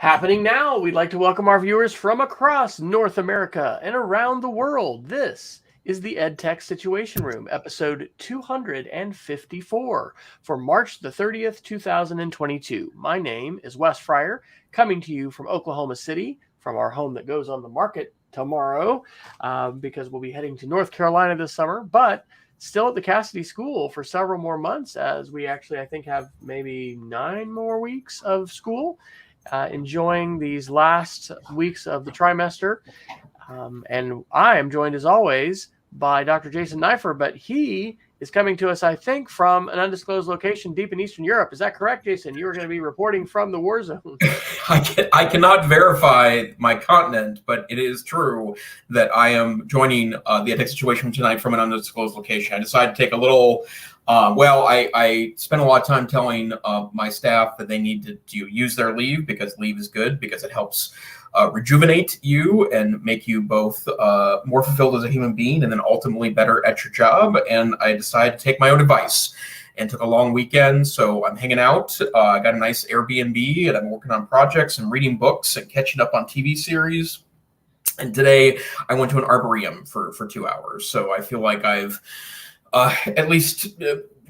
Happening now, we'd like to welcome our viewers from across North America and around the world. This is the EdTech Situation Room, episode 254 for March the 30th, 2022. My name is Wes Fryer, coming to you from Oklahoma City, from our home that goes on the market tomorrow, because we'll be heading to North Carolina this summer, but still at the Cassidy School for several more months, as we actually, I think, have maybe 9 more weeks of school. Enjoying these last weeks of the trimester. And I am joined, as always, by Dr. Jason Neiffer, but he is coming to us, I think, from an undisclosed location deep in Eastern Europe. Is that correct, Jason? You are going to be reporting from the war zone. I cannot verify my continent, but it is true that I am joining the EdTech Situation tonight from an undisclosed location. I decided to take a little... I spent a lot of time telling my staff that they need to use their leave, because leave is good, because it helps rejuvenate you and make you both more fulfilled as a human being and then ultimately better at your job. And I decided to take my own advice and took a long weekend. So I'm hanging out. I got a nice Airbnb and I'm working on projects and reading books and catching up on TV series. And today I went to an arboretum for 2 hours. So I feel like I've at least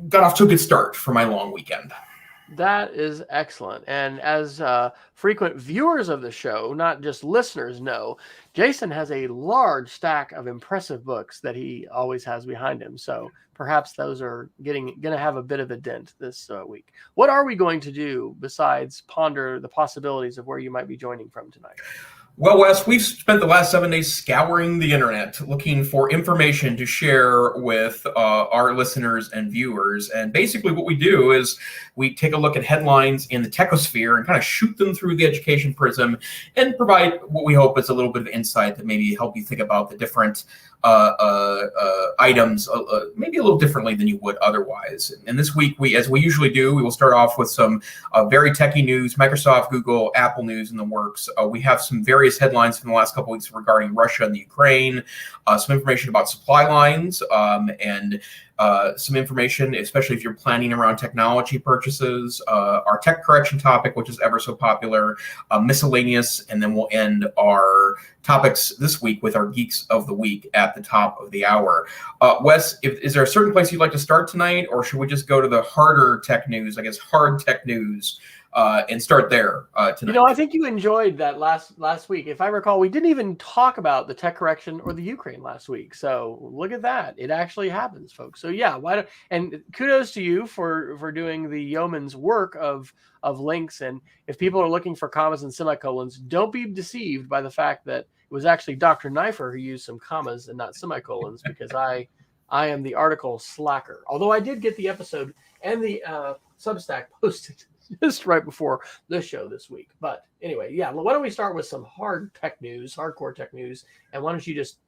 got off to a good start for my long weekend. That is excellent. And as frequent viewers of the show, not just listeners, know, Jason has a large stack of impressive books that he always has behind him. So perhaps those are going to have a bit of a dent this week. What are we going to do besides ponder the possibilities of where you might be joining from tonight? Well, Wes, we've spent the last 7 days scouring the internet, looking for information to share with our listeners and viewers. And basically what we do is we take a look at headlines in the techosphere and kind of shoot them through the education prism and provide what we hope is a little bit of insight that maybe help you think about the different items maybe a little differently than you would otherwise. And this week, as we usually do, we will start off with some very techie news, Microsoft, Google, Apple news in the works. We have some various headlines from the last couple weeks regarding Russia and the Ukraine, some information about supply lines, and some information, especially if you're planning around technology purchases, our tech correction topic, which is ever so popular, miscellaneous, and then we'll end our topics this week with our Geeks of the Week at the top of the hour. Wes, is there a certain place you'd like to start tonight, or should we just go to the harder tech news, I guess hard tech news, and start there tonight? I think you enjoyed that last week. If I recall, we didn't even talk about the tech correction or the Ukraine last week. So look at that. It actually happens, folks. So yeah, and kudos to you for doing the yeoman's work of links. And if people are looking for commas and semicolons, don't be deceived by the fact that it was actually Dr. Neiffer who used some commas and not semicolons, because I am the article slacker. Although I did get the episode and the Substack posted just right before the show this week. But anyway, yeah, why don't we start with some hardcore tech news, and why don't you just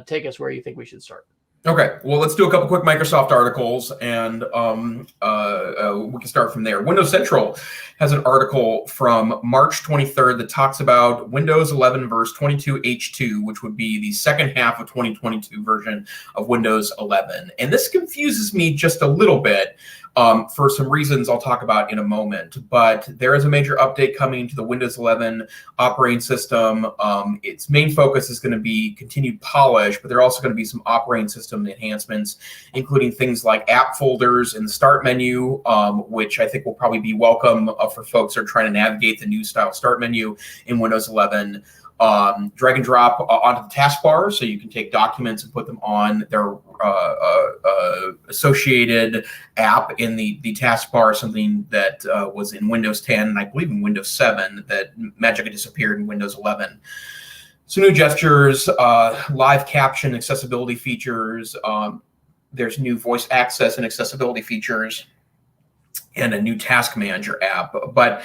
take us where you think we should start? Okay, well, let's do a couple quick Microsoft articles, and we can start from there. Windows Central has an article from March 23rd that talks about Windows 11 verse 22H2, which would be the second half of 2022 version of Windows 11. And this confuses me just a little bit for some reasons I'll talk about in a moment. But there is a major update coming to the Windows 11 operating system. Its main focus is going to be continued polish, but there are also going to be some operating system enhancements, including things like app folders in the start menu, which I think will probably be welcome for folks who are trying to navigate the new style start menu in Windows 11. Drag and drop onto the taskbar, so you can take documents and put them on their associated app in the taskbar, something that was in Windows 10 and I believe in Windows 7 that magically disappeared in Windows 11. So new gestures, live caption accessibility features, there's new voice access and accessibility features, and a new task manager app. But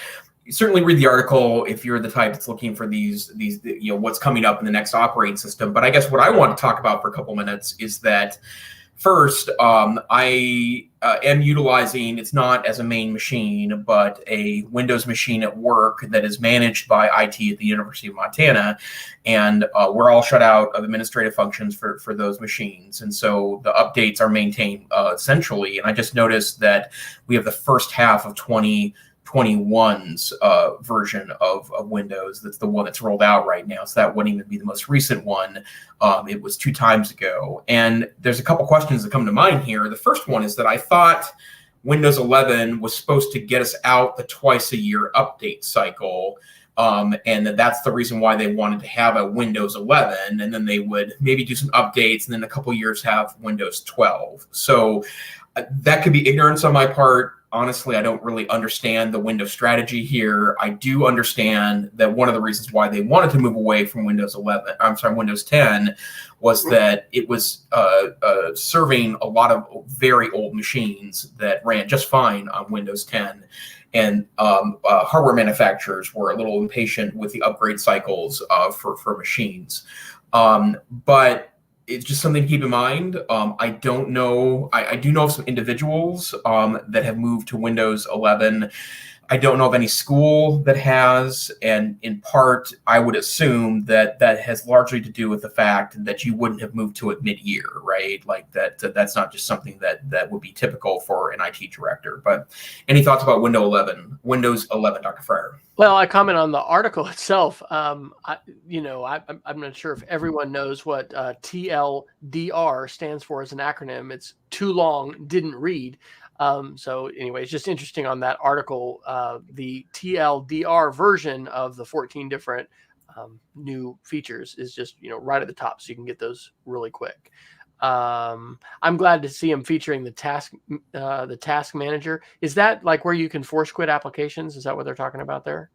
certainly read the article if you're the type that's looking for these what's coming up in the next operating system. But I guess what I want to talk about for a couple minutes is that first, I am utilizing, it's not as a main machine, but a Windows machine at work that is managed by IT at the University of Montana. And we're all shut out of administrative functions for those machines. And so the updates are maintained centrally. And I just noticed that we have the first half of 2022 2021's version of Windows. That's the one that's rolled out right now. So that wouldn't even be the most recent one. It was 2 times ago. And there's a couple questions that come to mind here. The first one is that I thought Windows 11 was supposed to get us out the twice-a-year update cycle. And that's the reason why they wanted to have a Windows 11, and then they would maybe do some updates, and then a couple years have Windows 12. So that could be ignorance on my part. Honestly, I don't really understand the Windows strategy here. I do understand that one of the reasons why they wanted to move away from Windows 10 was that it was serving a lot of very old machines that ran just fine on Windows 10. And hardware manufacturers were a little impatient with the upgrade cycles for machines. But it's just something to keep in mind. I don't know. I do know of some individuals that have moved to Windows 11. I don't know of any school that has, and in part, I would assume that that has largely to do with the fact that you wouldn't have moved to it mid-year, right? Like that's not just something that would be typical for an IT director. But any thoughts about Windows 11, Dr. Fryer? Well, I comment on the article itself. I'm not sure if everyone knows what TLDR stands for as an acronym. It's too long, didn't read. So anyway, it's just interesting on that article, the TLDR version of the 14 different new features is just, right at the top. So you can get those really quick. I'm glad to see them featuring the task manager. Is that like where you can force quit applications? Is that what they're talking about there?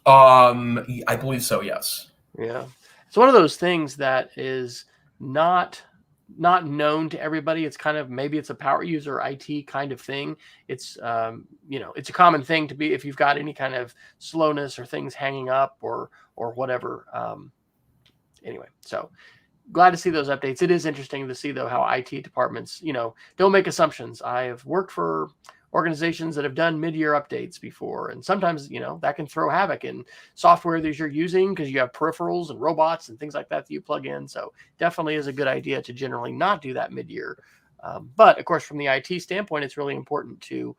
I believe so. Yes. Yeah. It's one of those things that is not known to everybody. It's kind of, maybe it's a power user IT kind of thing. It's, it's a common thing to be, if you've got any kind of slowness or things hanging up or whatever. Anyway, so glad to see those updates. It is interesting to see though, how IT departments, don't make assumptions. I have worked for organizations that have done mid-year updates before. And sometimes, that can throw havoc in software that you're using because you have peripherals and robots and things like that you plug in. So definitely is a good idea to generally not do that mid-year. But of course, from the IT standpoint, it's really important to,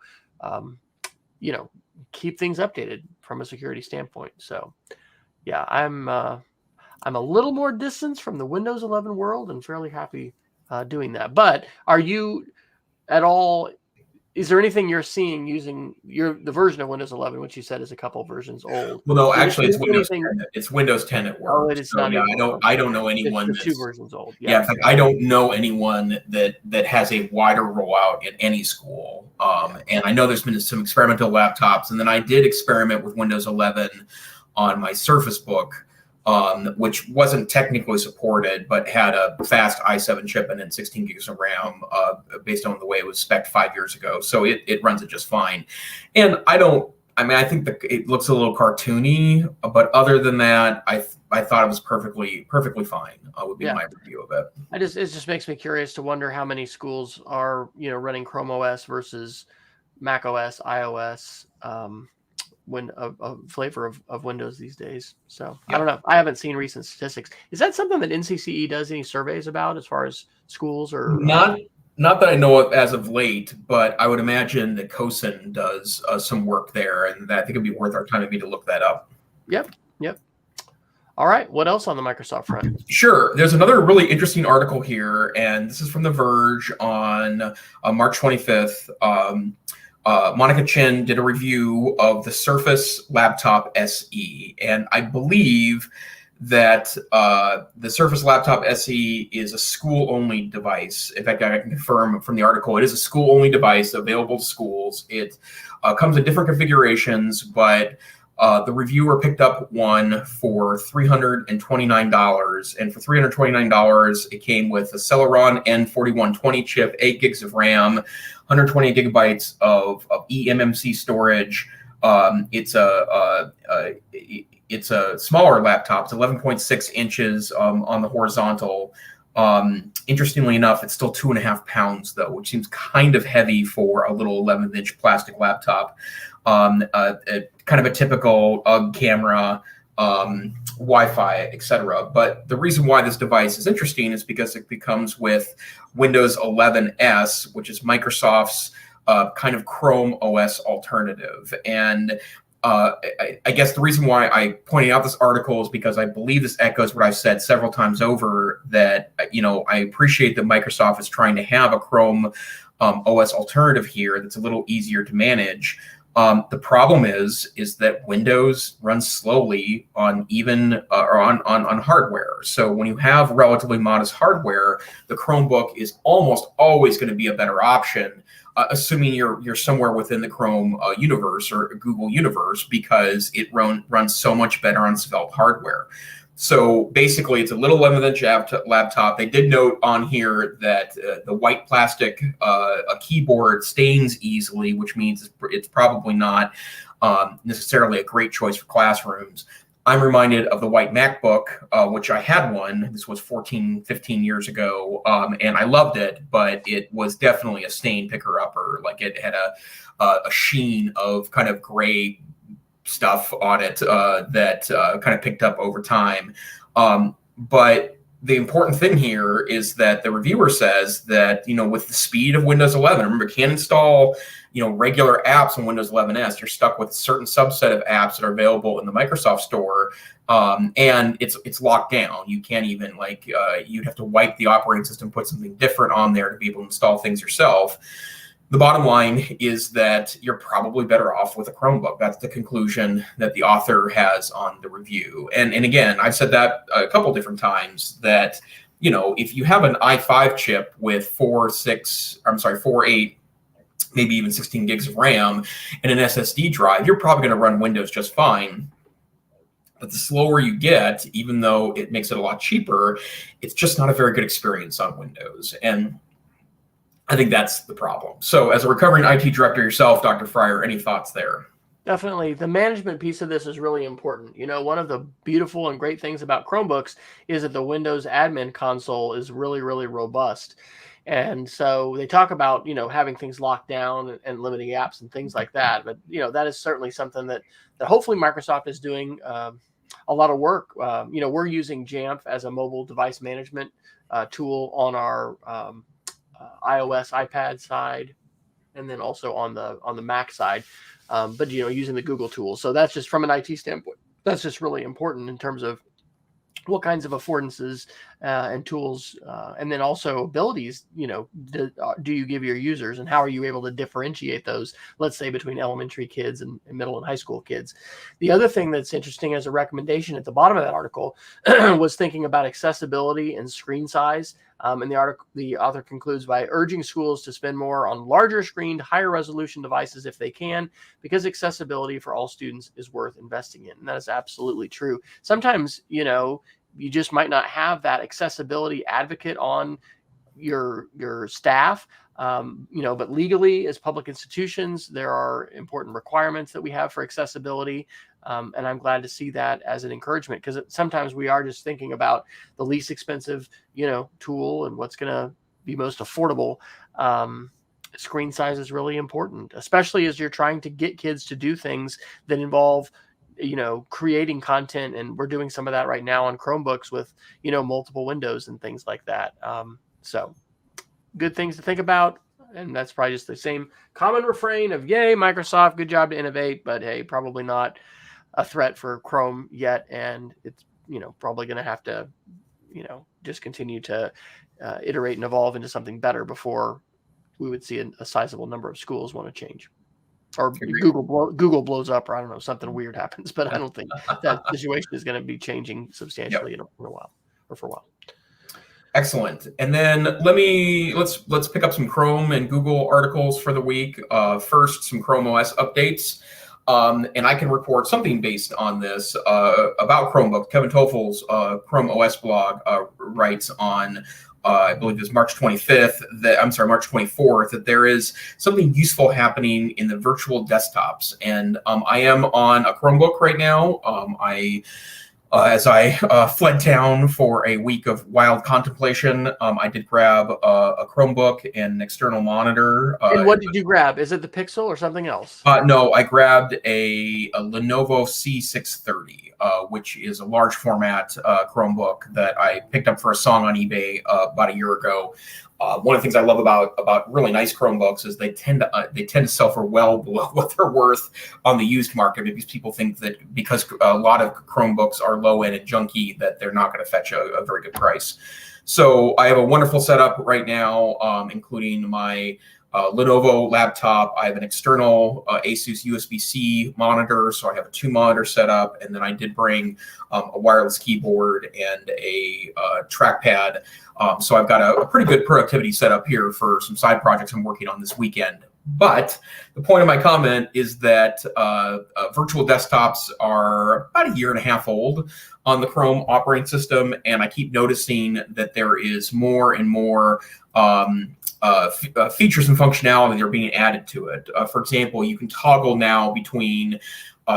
keep things updated from a security standpoint. So yeah, I'm a little more distance from the Windows 11 world and fairly happy doing that. But are you at all, is there anything you're seeing using the version of Windows 11, which you said is a couple versions old? Well, no, actually, it's Windows 10. It's Windows 10 at work. Oh, it is not. Yeah, I don't know anyone that's 2 versions old. Yeah, in fact, I don't know anyone that has a wider rollout at any school. And I know there's been some experimental laptops, and then I did experiment with Windows 11 on my Surface Book, which wasn't technically supported, but had a fast i7 chip and 16 gigs of RAM based on the way it was spec'd 5 years ago. So it runs it just fine. And I think that it looks a little cartoony, but other than that, I thought it was perfectly fine. Would be my review of it. It just makes me curious to wonder how many schools are, running Chrome OS versus Mac OS, iOS, when a flavor of Windows these days. So I don't know. I haven't seen recent statistics. Is that something that NCCE does any surveys about as far as schools or not that I know of as of late, but I would imagine that COSIN does some work there, and I think it'd be worth our time maybe to look that up. Yep. All right. What else on the Microsoft front? Sure. There's another really interesting article here, and this is from The Verge on March 25th. Monica Chin did a review of the Surface Laptop SE, and I believe that the Surface Laptop SE is a school-only device. In fact, I can confirm from the article, it is a school-only device available to schools. It comes in different configurations, but the reviewer picked up one for $329, and for $329, it came with a Celeron N4120 chip, 8 gigs of RAM, 120 gigabytes of eMMC storage. It's a smaller laptop. It's 11.6 inches on the horizontal. Interestingly enough, it's still 2.5 pounds though, which seems kind of heavy for a little 11-inch plastic laptop. Kind of a typical UGG camera, Wi-Fi, etc. But the reason why this device is interesting is because it comes with Windows 11 S, which is Microsoft's kind of Chrome OS alternative. And I guess the reason why I pointed out this article is because I believe this echoes what I've said several times over, that, I appreciate that Microsoft is trying to have a Chrome OS alternative here that's a little easier to manage. The problem is that Windows runs slowly on on hardware. So when you have relatively modest hardware, the Chromebook is almost always going to be a better option, assuming you're somewhere within the Chrome universe or Google universe, because it runs so much better on developed hardware. So basically, it's a little limited laptop. They did note on here that the white plastic keyboard stains easily, which means it's probably not necessarily a great choice for classrooms. I'm reminded of the white MacBook, which I had one. This was 15 years ago, and I loved it, but it was definitely a stain picker-upper. Like, it had a sheen of kind of gray stuff on it that kind of picked up over time. But the important thing here is that the reviewer says that, with the speed of Windows 11, remember, you can't install, regular apps on Windows 11s. You're stuck with a certain subset of apps that are available in the Microsoft Store, and it's locked down. You can't even, you'd have to wipe the operating system, put something different on there to be able to install things yourself. The bottom line is that you're probably better off with a Chromebook. That's the conclusion that the author has on the review. And again, I've said that a couple different times, that, if you have an i5 chip with 4, 8, maybe even 16 gigs of RAM and an SSD drive, you're probably going to run Windows just fine. But the slower you get, even though it makes it a lot cheaper, it's just not a very good experience on Windows. And I think that's the problem. So as a recovering IT director yourself, Dr. Fryer, any thoughts there? Definitely. The management piece of this is really important. One of the beautiful and great things about Chromebooks is that the Windows admin console is really, really robust. And so they talk about, having things locked down and limiting apps and things like that. But, that is certainly something that hopefully Microsoft is doing a lot of work. We're using Jamf as a mobile device management tool on our iOS iPad side, and then also on the Mac side, but using the Google tools. So that's just, from an IT standpoint, that's just really important in terms of what kinds of affordances and tools, and then also abilities, do you give your users, and how are you able to differentiate those, let's say, between elementary kids and middle and high school kids. The other thing that's interesting as a recommendation at the bottom of that article was thinking about accessibility and screen size. And the author concludes by urging schools to spend more on larger screened, higher resolution devices if they can, because accessibility for all students is worth investing in. And that is absolutely true. Sometimes, you just might not have that accessibility advocate on your staff, but legally, as public institutions, there are important requirements that we have for accessibility. And I'm glad to see that as an encouragement, because sometimes we are just thinking about the least expensive, tool and what's going to be most affordable. Screen size is really important, especially as you're trying to get kids to do things that involve, creating content. And we're doing some of that right now on Chromebooks with, multiple windows and things like that. So good things to think about. And that's probably just the same common refrain of, yay, Microsoft, good job to innovate, but hey, probably not a threat for Chrome yet. And it's, probably going to have to, just continue to iterate and evolve into something better before we would see a sizable number of schools want to change. Or Google blows up, or I don't know, something weird happens. But I don't think that situation is going to be changing substantially in a while, or for a while. Excellent. And then let's pick up some Chrome and Google articles for the week. First, some Chrome OS updates. And I can report something based on this about Chromebook. Kevin Toffel's Chrome OS blog writes on, I believe it's March 24th, that there is something useful happening in the virtual desktops. And I am on a Chromebook right now. As I fled town for a week of wild contemplation, I did grab a Chromebook and an external monitor. And what did you grab? Is it the Pixel or something else? No, I grabbed a Lenovo C630, which is a large format Chromebook that I picked up for a song on eBay about a year ago. one of the things I love about really nice Chromebooks is they tend to sell for well below what they're worth on the used market, because people think that because a lot of Chromebooks are low end and junky that they're not going to fetch a very good price. So I have a wonderful setup right now, including my Lenovo laptop. I have an external Asus USB-C monitor, so I have a 2-monitor setup, and then I did bring a wireless keyboard and a trackpad. So I've got a pretty good productivity setup here for some side projects I'm working on this weekend. But the point of my comment is that virtual desktops are about 1.5 years old on the Chrome operating system, and I keep noticing that there is more and more features and functionality that are being added to it. For example, you can toggle now between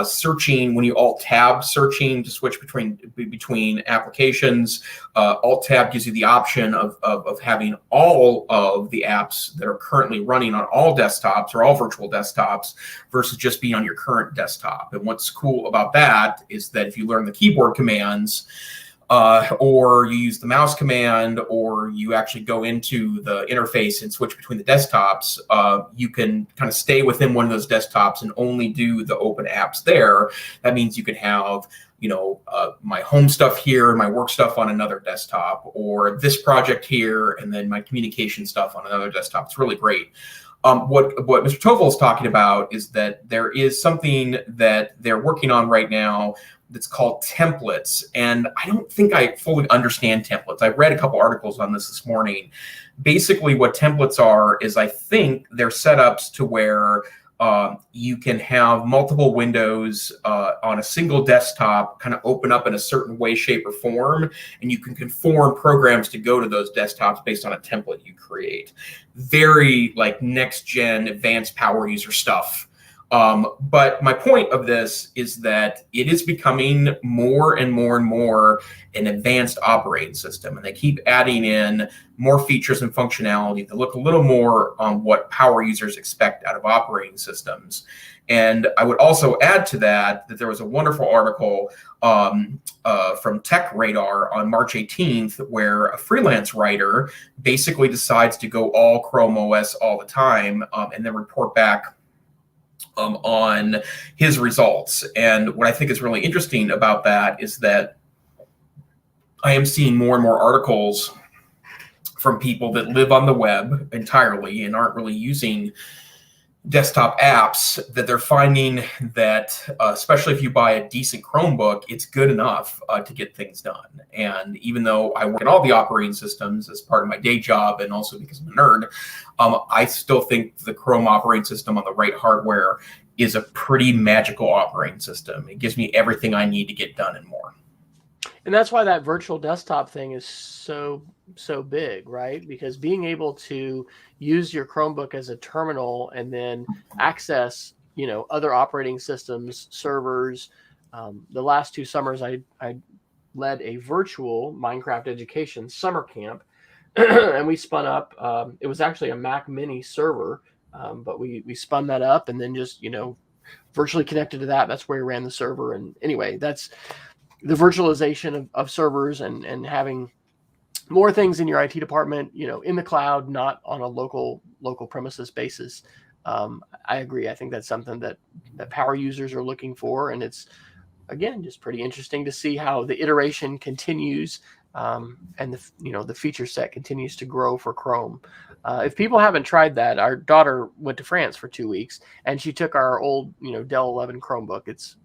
searching when you Alt-Tab searching to switch between applications. Alt-Tab gives you the option of having all of the apps that are currently running on all desktops or all virtual desktops versus just being on your current desktop. And what's cool about that is that if you learn the keyboard commands, or you use the mouse command, or you actually go into the interface and switch between the desktops, you can kind of stay within one of those desktops and only do the open apps there. That means you can have, my home stuff here, my work stuff on another desktop, or this project here, and then my communication stuff on another desktop. It's really great. What Mr. Toffel is talking about is that there is something that they're working on right now that's called templates. And I don't think I fully understand templates. I read a couple articles on this morning. Basically, what templates are is I think they're setups to where you can have multiple windows on a single desktop kind of open up in a certain way, shape, or form, and you can conform programs to go to those desktops based on a template you create. Very like next-gen advanced power user stuff. But my point of this is that it is becoming more and more and more an advanced operating system, and they keep adding in more features and functionality that look a little more on what power users expect out of operating systems. And I would also add to that there was a wonderful article from Tech Radar on March 18th, where a freelance writer basically decides to go all Chrome OS all the time, and then report back on his results. And what I think is really interesting about that is that I am seeing more and more articles from people that live on the web entirely and aren't really using desktop apps, that they're finding that, especially if you buy a decent Chromebook, it's good enough to get things done. And even though I work in all the operating systems as part of my day job, and also because I'm a nerd, I still think the Chrome operating system on the right hardware is a pretty magical operating system. It gives me everything I need to get done and more. And that's why that virtual desktop thing is so big, right? Because being able to use your Chromebook as a terminal and then access, other operating systems, servers. The last 2 summers, I led a virtual Minecraft education summer camp, and we spun up. It was actually a Mac Mini server, but we spun that up and then just virtually connected to that. That's where we ran the server. And anyway, that's the virtualization of servers and having more things in your IT department, in the cloud, not on a local premises basis. I agree. I think that's something that power users are looking for, and it's, again, just pretty interesting to see how the iteration continues, and the feature set continues to grow for Chrome. If people haven't tried that, our daughter went to France for 2 weeks, and she took our old Dell 11 Chromebook. It's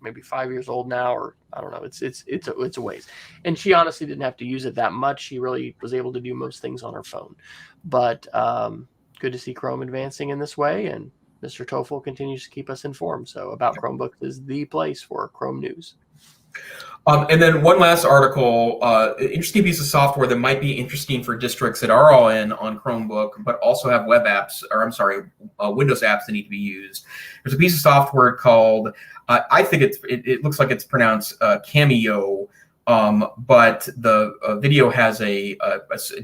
maybe 5 years old now, or I don't know. It's a ways. And she honestly didn't have to use it that much. She really was able to do most things on her phone. But good to see Chrome advancing in this way, and Mr. Toffel continues to keep us informed. So About Chromebooks is the place for Chrome news. And then one last article, interesting piece of software that might be interesting for districts that are all in on Chromebook, but also have Windows apps that need to be used. There's a piece of software called, I think it looks like it's pronounced Cameo, but the video has a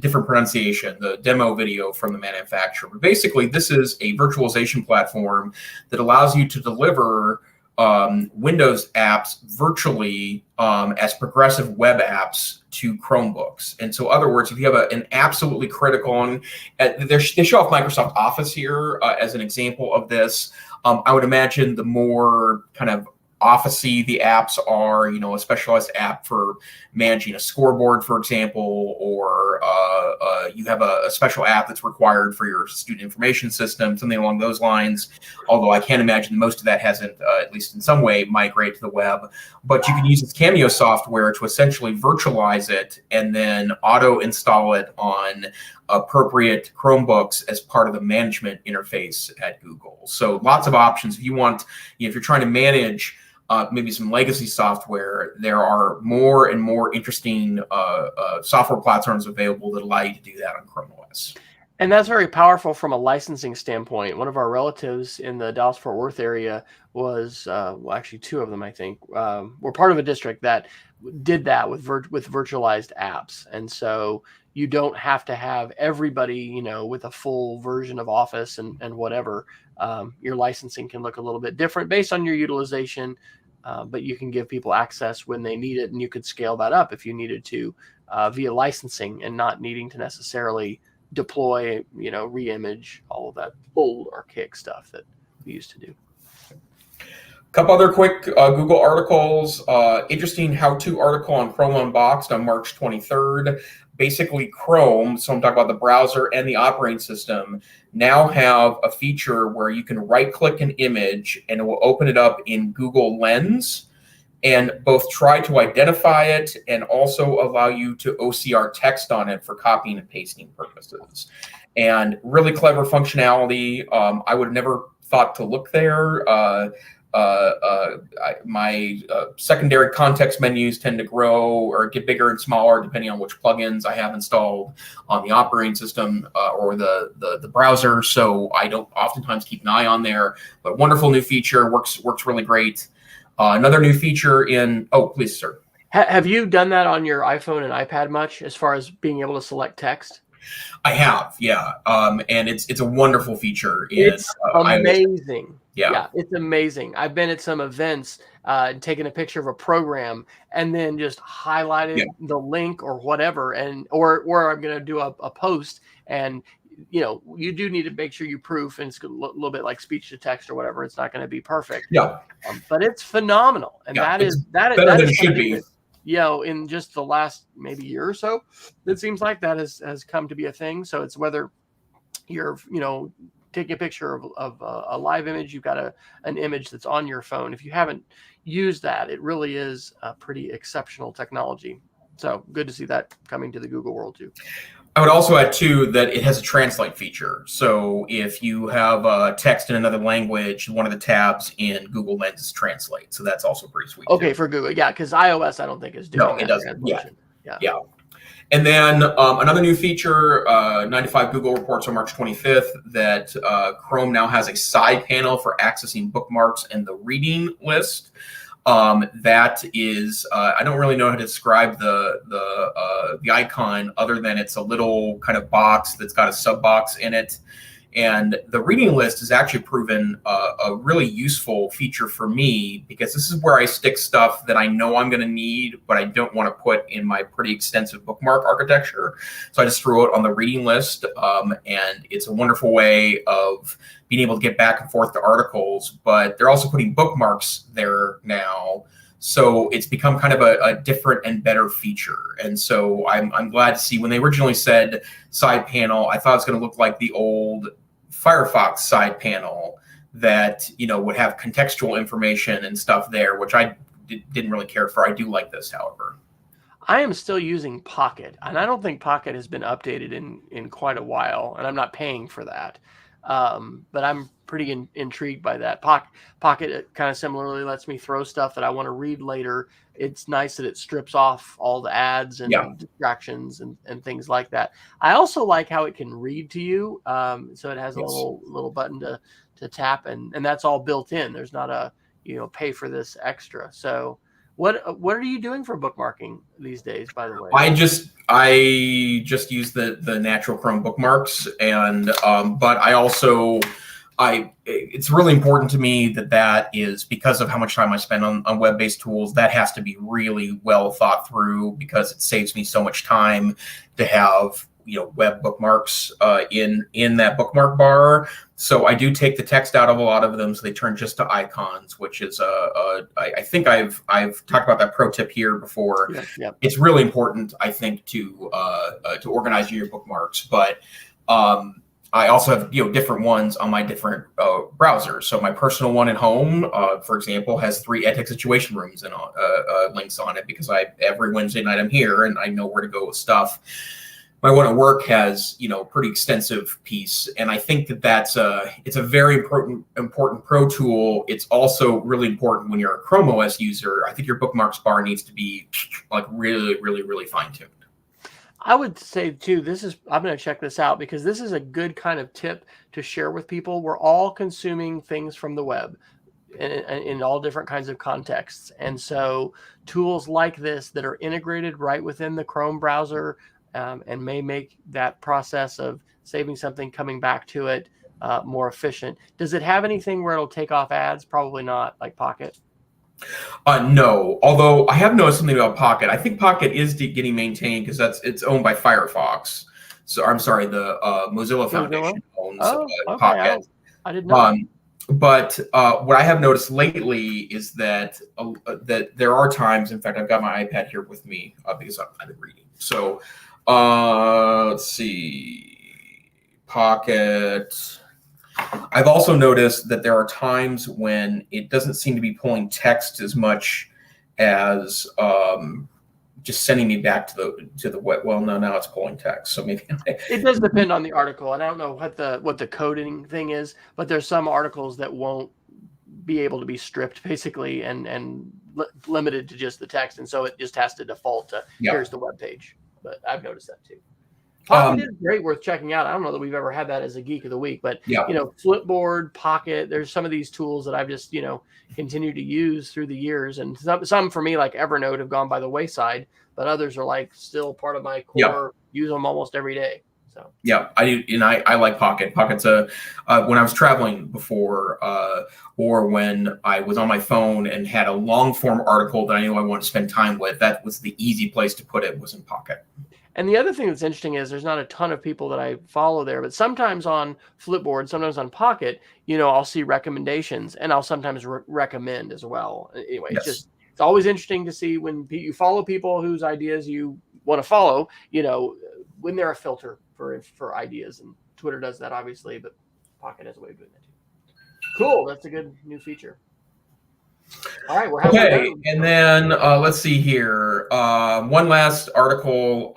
different pronunciation, the demo video from the manufacturer. But basically, this is a virtualization platform that allows you to deliver Windows apps virtually as progressive web apps to Chromebooks. And so, in other words, if you have an absolutely critical, and they show off Microsoft Office here as an example of this. I would imagine the more kind of Office-y the apps are, a specialized app for managing a scoreboard, for example, or you have a special app that's required for your student information system, something along those lines. Although I can't imagine most of that hasn't, at least in some way, migrated to the web. But you can use this Cameo software to essentially virtualize it and then auto-install it on appropriate Chromebooks as part of the management interface at Google. So lots of options. If you want, if you're trying to manage maybe some legacy software, there are more and more interesting software platforms available that allow you to do that on Chrome OS. And that's very powerful from a licensing standpoint. One of our relatives in the Dallas-Fort Worth area was, well, actually two of them, I think, were part of a district that did that with virtualized apps. And so you don't have to have everybody, with a full version of Office and whatever. Your licensing can look a little bit different based on your utilization, but you can give people access when they need it, and you could scale that up if you needed to via licensing and not needing to necessarily deploy, re-image, all of that old archaic stuff that we used to do. A couple other quick Google articles. Interesting how-to article on Chrome Unboxed on March 23rd. Basically, Chrome, so I'm talking about the browser and the operating system, now have a feature where you can right-click an image and it will open it up in Google Lens and both try to identify it and also allow you to OCR text on it for copying and pasting purposes. And really clever functionality. I would have never thought to look there. My secondary context menus tend to grow or get bigger and smaller depending on which plugins I have installed on the operating system or the browser. So I don't oftentimes keep an eye on there. But wonderful new feature, works really great. Another new feature in please, sir. Have you done that on your iPhone and iPad much as far as being able to select text? I have, yeah. And it's a wonderful feature. It's amazing. Yeah, it's amazing. I've been at some events and taken a picture of a program and then just highlighted the link or whatever, or I'm going to do a post, and you do need to make sure you proof, and it's a little bit like speech to text or whatever. It's not going to be perfect. Yeah, but it's phenomenal, and that is better than it should be. In just the last maybe year or so, it seems like that has come to be a thing. So it's whether you're, taking a picture of a live image, you've got an image that's on your phone. If you haven't used that, it really is a pretty exceptional technology. So good to see that coming to the Google world too. I would also add too that it has a translate feature. So if you have text in another language, one of the tabs in Google Lens is translate. So that's also pretty sweet. Okay, for Google, because iOS I don't think is doing that. It doesn't. Yeah. And then another new feature, 95 Google reports on March 25th that Chrome now has a side panel for accessing bookmarks and the reading list. That is, I don't really know how to describe the icon other than it's a little kind of box that's got a sub box in it. And the reading list has actually proven a really useful feature for me, because this is where I stick stuff that I know I'm going to need, but I don't want to put in my pretty extensive bookmark architecture. So I just throw it on the reading list, and it's a wonderful way of being able to get back and forth to articles. But they're also putting bookmarks there now. So it's become kind of a different and better feature. And so I'm glad to see, when they originally said side panel, I thought it was going to look like the old Firefox side panel that, would have contextual information and stuff there, which I didn't really care for. I do like this, however. I am still using Pocket, and I don't think Pocket has been updated in quite a while, and I'm not paying for that. But I'm pretty intrigued by that. Pocket kind of similarly lets me throw stuff that I want to read later. It's nice that it strips off all the ads and distractions and things like that. I also like how it can read to you. So it has a little button to tap, and that's all built in. There's not a, pay for this extra. So what are you doing for bookmarking these days, by the way? I just use the natural Chrome bookmarks, and but I also it's really important to me that is because of how much time I spend on web-based tools. That has to be really well thought through because it saves me so much time to have web bookmarks in that bookmark bar. So I do take the text out of a lot of them, so they turn just to icons, which is I think I've talked about that pro tip here before. Yep. It's really important, I think, to organize your bookmarks, but I also have different ones on my different browsers. So my personal one at home, for example, has 3 EdTech situation rooms and links on it because every Wednesday night I'm here and I know where to go with stuff. My one at work has pretty extensive piece, and I think that's it's a very important pro tool. It's also really important when you're a Chrome OS user. I think your bookmarks bar needs to be like really, really, really fine tuned. I would say too, I'm going to check this out because this is a good kind of tip to share with people. We're all consuming things from the web in all different kinds of contexts. And so tools like this that are integrated right within the Chrome browser and may make that process of saving something, coming back to it more efficient. Does it have anything where it'll take off ads? Probably not, like Pocket. No, although I have noticed something about Pocket. I think Pocket is getting maintained because it's owned by Firefox. So I'm sorry, the Mozilla Foundation owns Pocket. I didn't know. But what I have noticed lately is that there are times. In fact, I've got my iPad here with me because I've been reading. So let's see, Pocket. I've also noticed that there are times when it doesn't seem to be pulling text as much as just sending me back to the web. Well, no, now it's pulling text. So maybe it does depend on the article, and I don't know what the coding thing is, but there's some articles that won't be able to be stripped basically and limited to just the text, and so it just has to default to here's the web page. But I've noticed that too. Pocket is great, worth checking out. I don't know that we've ever had that as a Geek of the Week, but Flipboard, Pocket, there's some of these tools that I've just continued to use through the years, and some for me like Evernote have gone by the wayside, but others are like still part of my core. Use them almost every day. So I do, and I like Pocket. Pocket's when I was traveling before, or when I was on my phone and had a long form article that I knew I wanted to spend time with. That was the easy place to put it, was in Pocket. And the other thing that's interesting is there's not a ton of people that I follow there, but sometimes on Flipboard, sometimes on Pocket, I'll see recommendations and I'll sometimes recommend as well. Anyway, it's always interesting to see when you follow people whose ideas you want to follow, when they're a filter for ideas, and Twitter does that obviously, but Pocket has a way of doing that too. Cool. That's a good new feature. All right, we're okay, and then let's see here. One last article.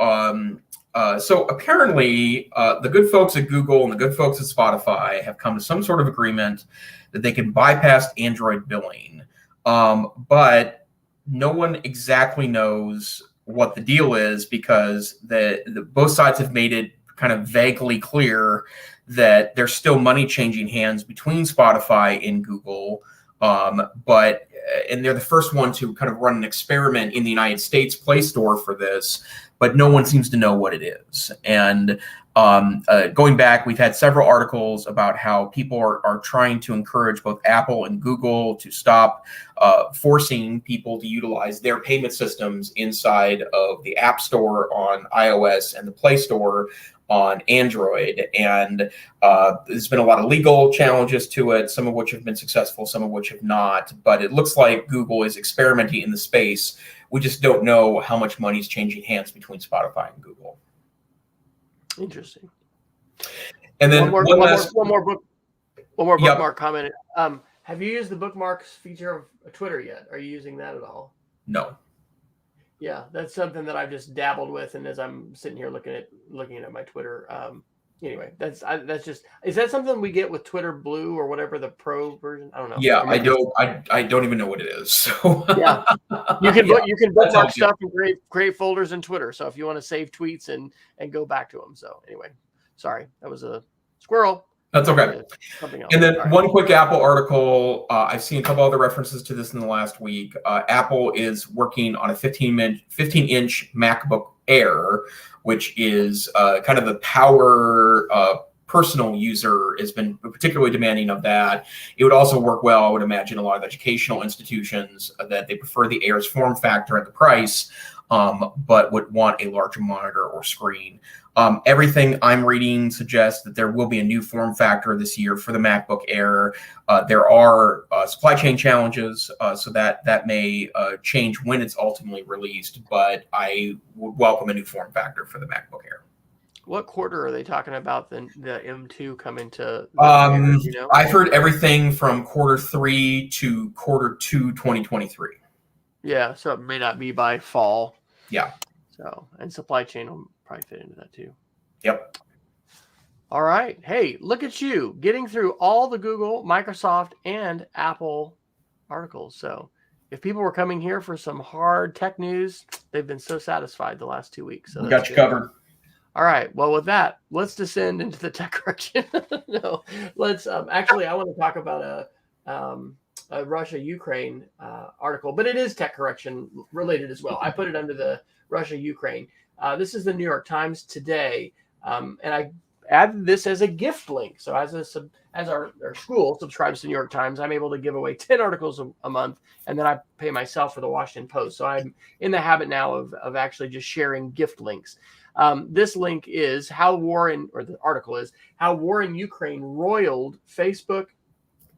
So apparently, the good folks at Google and the good folks at Spotify have come to some sort of agreement that they can bypass Android billing, but no one exactly knows what the deal is because the both sides have made it kind of vaguely clear that there's still money changing hands between Spotify and Google. And they're the first one to kind of run an experiment in the United States Play Store for this, but no one seems to know what it is. And going back, we've had several articles about how people are trying to encourage both Apple and Google to stop forcing people to utilize their payment systems inside of the App Store on iOS and the Play Store on Android. And there's been a lot of legal challenges to it, some of which have been successful, some of which have not. But it looks like Google is experimenting in the space. We just don't know how much money is changing hands between Spotify and Google. Interesting. And then one more bookmark comment. Have you used the bookmarks feature of Twitter yet? Are you using that at all? No. Yeah, that's something that I've just dabbled with, and as I'm sitting here looking at my Twitter, anyway, that's just, is that something we get with Twitter Blue or whatever the pro version? I don't know. Yeah, I don't even know what it is. So yeah, you can bookmark stuff and create folders in Twitter. So if you want to save tweets and go back to them. So anyway, sorry, that was a squirrel. That's okay. Something else. And then one quick Apple article. I've seen a couple other references to this in the last week. Apple is working on a 15-inch MacBook Air, which is kind of the power personal user has been particularly demanding of that. It would also work well, I would imagine, a lot of educational institutions that they prefer the Air's form factor and the price, but would want a larger monitor or screen. Everything I'm reading suggests that there will be a new form factor this year for the MacBook Air. There are supply chain challenges, so that may change when it's ultimately released, but I would welcome a new form factor for the MacBook Air. What quarter are they talking about the M2 coming to? I've heard everything from Q3 to Q2 2023. Yeah, so it may not be by fall. Yeah. So, and supply chain will probably fit into that too. Yep. All right. Hey, look at you getting through all the Google, Microsoft, and Apple articles. So if people were coming here for some hard tech news, they've been so satisfied the last 2 weeks. So we got you covered. All right. Well, with that, let's descend into the tech correction. No, let's actually, I want to talk about a Russia-Ukraine article, but it is tech correction related as well. I put it under the Russia-Ukraine. This is the New York Times today, and I added this as a gift link. So as our school subscribes to New York Times, I'm able to give away 10 articles a month, and then I pay myself for the Washington Post. So I'm in the habit now of actually just sharing gift links. This link is the article is how war in Ukraine roiled Facebook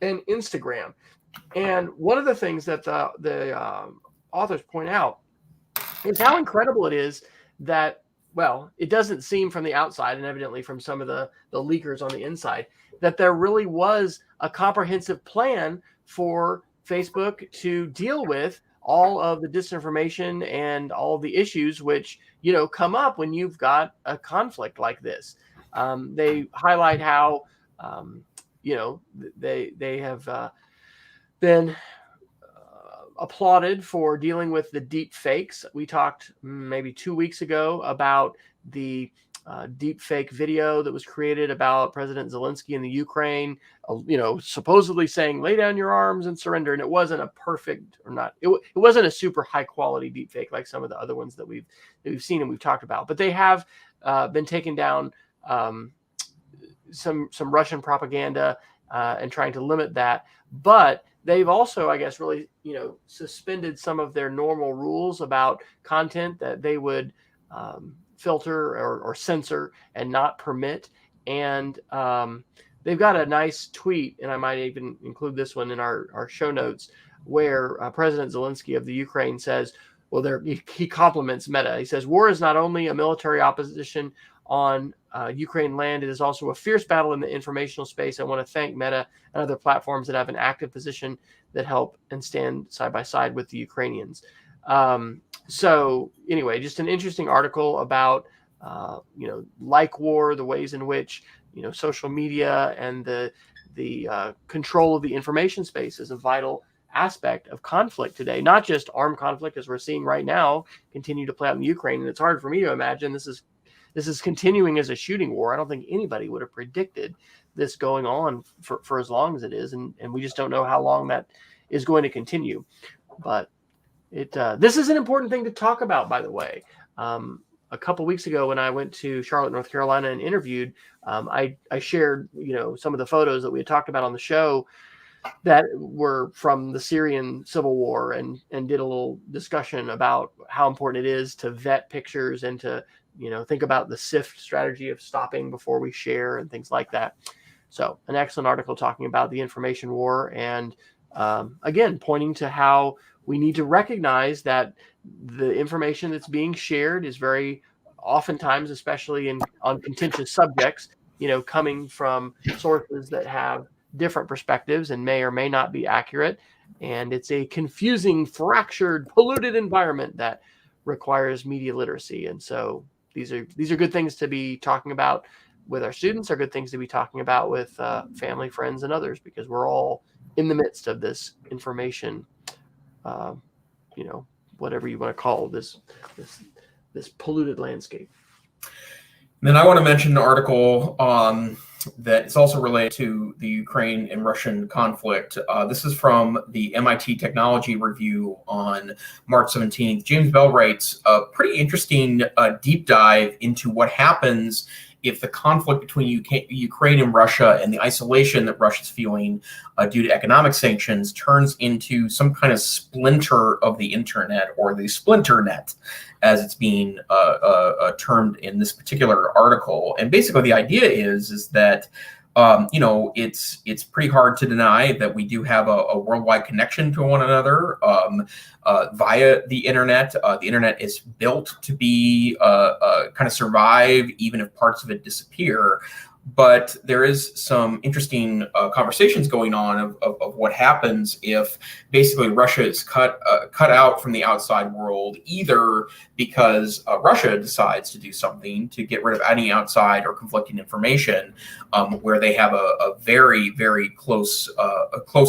and Instagram. And one of the things that the authors point out is how incredible it is that, well, it doesn't seem from the outside, and evidently from some of the leakers on the inside, that there really was a comprehensive plan for Facebook to deal with all of the disinformation and all of the issues which, come up when you've got a conflict like this. They highlight how, they have been applauded for dealing with the deep fakes. We talked maybe 2 weeks ago about the deep fake video that was created about President Zelensky in the Ukraine, supposedly saying, lay down your arms and surrender. And it wasn't a perfect it wasn't a super high quality deep fake like some of the other ones that we've seen and we've talked about. But they have been taking down some Russian propaganda and trying to limit that. But they've also, I guess, really, suspended some of their normal rules about content that they would filter or censor and not permit. And they've got a nice tweet, and I might even include this one in our show notes, where President Zelensky of the Ukraine says, well, he compliments Meta. He says, war is not only a military opposition on Ukraine land, it is also a fierce battle in the informational space. I want to thank Meta and other platforms that have an active position that help and stand side by side with the Ukrainians. So anyway, just an interesting article about, like war, the ways in which, social media and the control of the information space is a vital aspect of conflict today, not just armed conflict as we're seeing right now continue to play out in Ukraine. And it's hard for me to imagine this is continuing as a shooting war. I don't think anybody would have predicted this going on for as long as it is. And we just don't know how long that is going to continue. But this is an important thing to talk about, by the way. A couple weeks ago when I went to Charlotte, North Carolina and interviewed, I shared, some of the photos that we had talked about on the show that were from the Syrian civil war and did a little discussion about how important it is to vet pictures and to, think about the SIFT strategy of stopping before we share and things like that. So an excellent article talking about the information war and, again, pointing to how we need to recognize that the information that's being shared is very oftentimes, especially on contentious subjects, coming from sources that have different perspectives and may or may not be accurate. And it's a confusing, fractured, polluted environment that requires media literacy. And so these are good things to be talking about with our students, are good things to be talking about with family, friends, and others, because we're all in the midst of this information, whatever you want to call this polluted landscape. And then I want to mention an article that is also related to the Ukraine and Russian conflict. This is from the MIT Technology Review on March 17th. James Bell writes a pretty interesting deep dive into what happens if the conflict between Ukraine and Russia and the isolation that Russia's feeling due to economic sanctions turns into some kind of splinter of the internet, or the splinter net, as it's being termed in this particular article. And basically the idea is that it's pretty hard to deny that we do have a worldwide connection to one another via the internet. The internet is built to be kind of survive even if parts of it disappear. But there is some interesting conversations going on of what happens if basically Russia is cut out from the outside world, either because Russia decides to do something to get rid of any outside or conflicting information, where they have a very, very close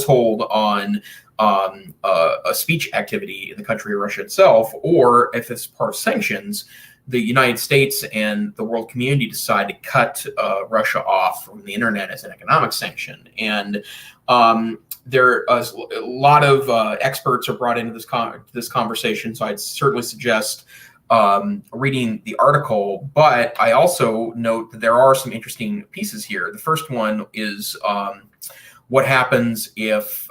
hold on a speech activity in the country of Russia itself, or if it's part of sanctions, the United States and the world community decide to cut Russia off from the internet as an economic sanction. And there are a lot of experts are brought into this conversation, so I'd certainly suggest reading the article. But I also note that there are some interesting pieces here. The first one is what happens if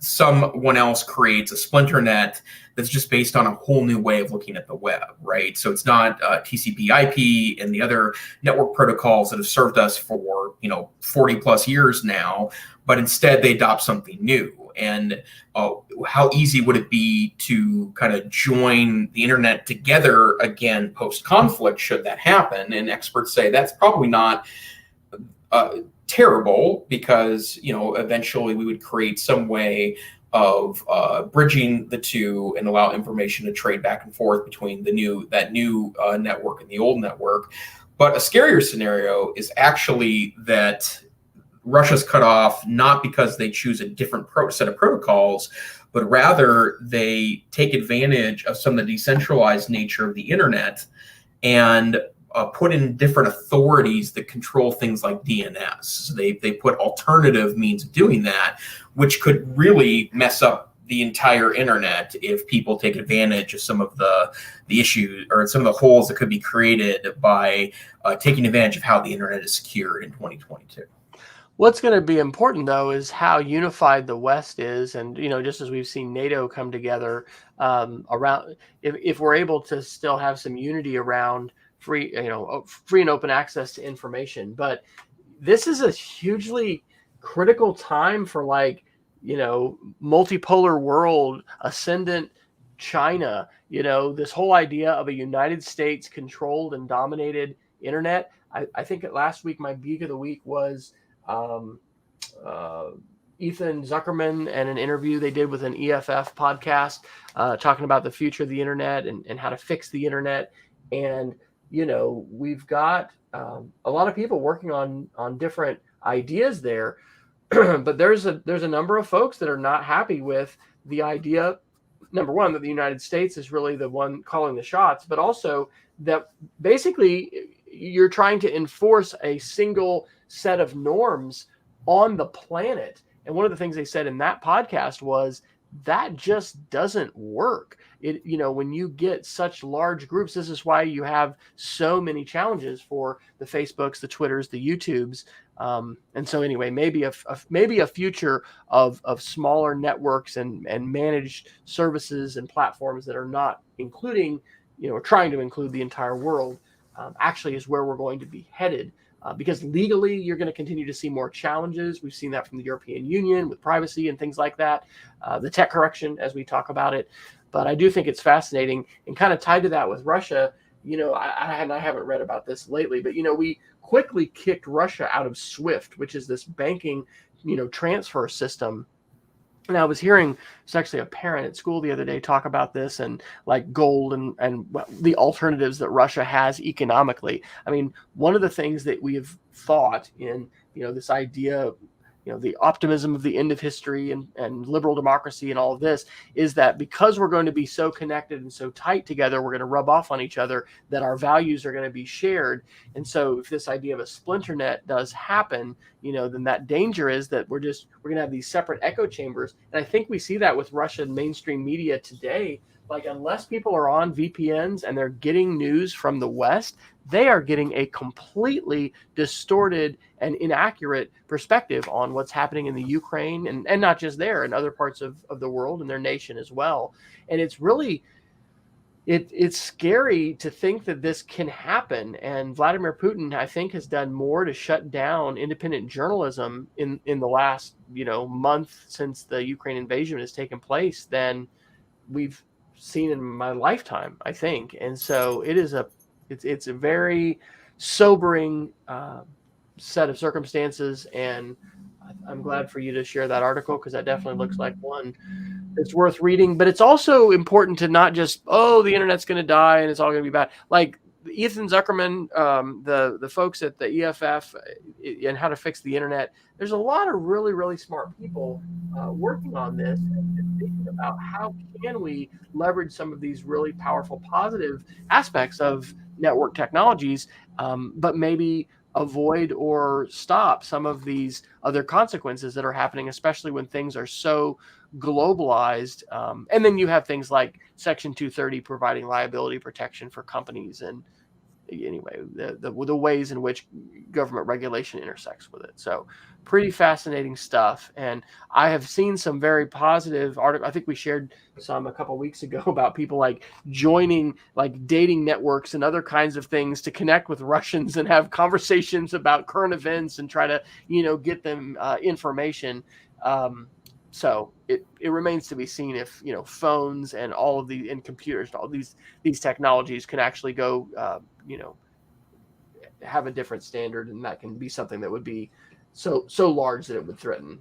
someone else creates a splinter net that's just based on a whole new way of looking at the web, right? So it's not TCP/IP and the other network protocols that have served us for 40 plus years now, but instead they adopt something new. And how easy would it be to kind of join the internet together again post-conflict, should that happen? And experts say that's probably not terrible, because eventually we would create some way of bridging the two and allow information to trade back and forth between that new network and the old network. But a scarier scenario is actually that Russia's cut off not because they choose a different set of protocols, but rather they take advantage of some of the decentralized nature of the internet and put in different authorities that control things like DNS. So they put alternative means of doing that, which could really mess up the entire internet if people take advantage of some of the issues or some of the holes that could be created by taking advantage of how the internet is secured in 2022. What's going to be important, though, is how unified the West is. And, just as we've seen NATO come together around, if we're able to still have some unity around free and open access to information. But this is a hugely critical time for multipolar world, ascendant China, this whole idea of a United States controlled and dominated internet. I think last week, my Geek of the Week was Ethan Zuckerman and an interview they did with an EFF podcast talking about the future of the internet and how to fix the internet. And we've got a lot of people working on different ideas there, but there's a number of folks that are not happy with the idea, number one, that the United States is really the one calling the shots, but also that basically you're trying to enforce a single set of norms on the planet. And one of the things they said in that podcast was that just doesn't work. When you get such large groups, this is why you have so many challenges for the Facebooks, the Twitters, the YouTubes. And so anyway, maybe a future of smaller networks and managed services and platforms that are not including, trying to include the entire world, actually is where we're going to be headed. Because legally, you're going to continue to see more challenges. We've seen that from the European Union with privacy and things like that. The tech correction, as we talk about it. But I do think it's fascinating, and kind of tied to that with Russia. I haven't read about this lately, but we quickly kicked Russia out of SWIFT, which is this banking, transfer system. And I was hearing, it's actually a parent at school the other day talk about this and like gold and the alternatives that Russia has economically. I mean, one of the things that we have thought in, this idea of, the optimism of the end of history and liberal democracy and all of this is that because we're going to be so connected and so tight together, we're going to rub off on each other, that our values are going to be shared. And so if this idea of a splinter net does happen, then that danger is that we're going to have these separate echo chambers. And I think we see that with Russian mainstream media today, Like, unless people are on VPNs and they're getting news from the West, they are getting a completely distorted and inaccurate perspective on what's happening in the Ukraine and not just there, in other parts of the world and their nation as well. And it's really, it's scary to think that this can happen. And Vladimir Putin, I think, has done more to shut down independent journalism in the last, month since the Ukraine invasion has taken place than we've seen in my lifetime, I think. And so it's a very sobering set of circumstances, and I'm glad for you to share that article, because that definitely looks like one that's worth reading. But it's also important to not just, the internet's going to die and it's all going to be bad. Like Ethan Zuckerman, the folks at the EFF and How to Fix the Internet, there's a lot of really, really smart people working on this and thinking about how can we leverage some of these really powerful positive aspects of network technologies, but maybe avoid or stop some of these other consequences that are happening, especially when things are so globalized. And then you have things like Section 230 providing liability protection for companies, and anyway, the ways in which government regulation intersects with it. So pretty fascinating stuff. And I have seen some very positive articles. I think we shared some a couple of weeks ago about people like joining like dating networks and other kinds of things to connect with Russians and have conversations about current events and try to, get them information. So it remains to be seen if, phones and all of the, and computers, all these technologies can actually go, have a different standard, and that can be something that would be so large that it would threaten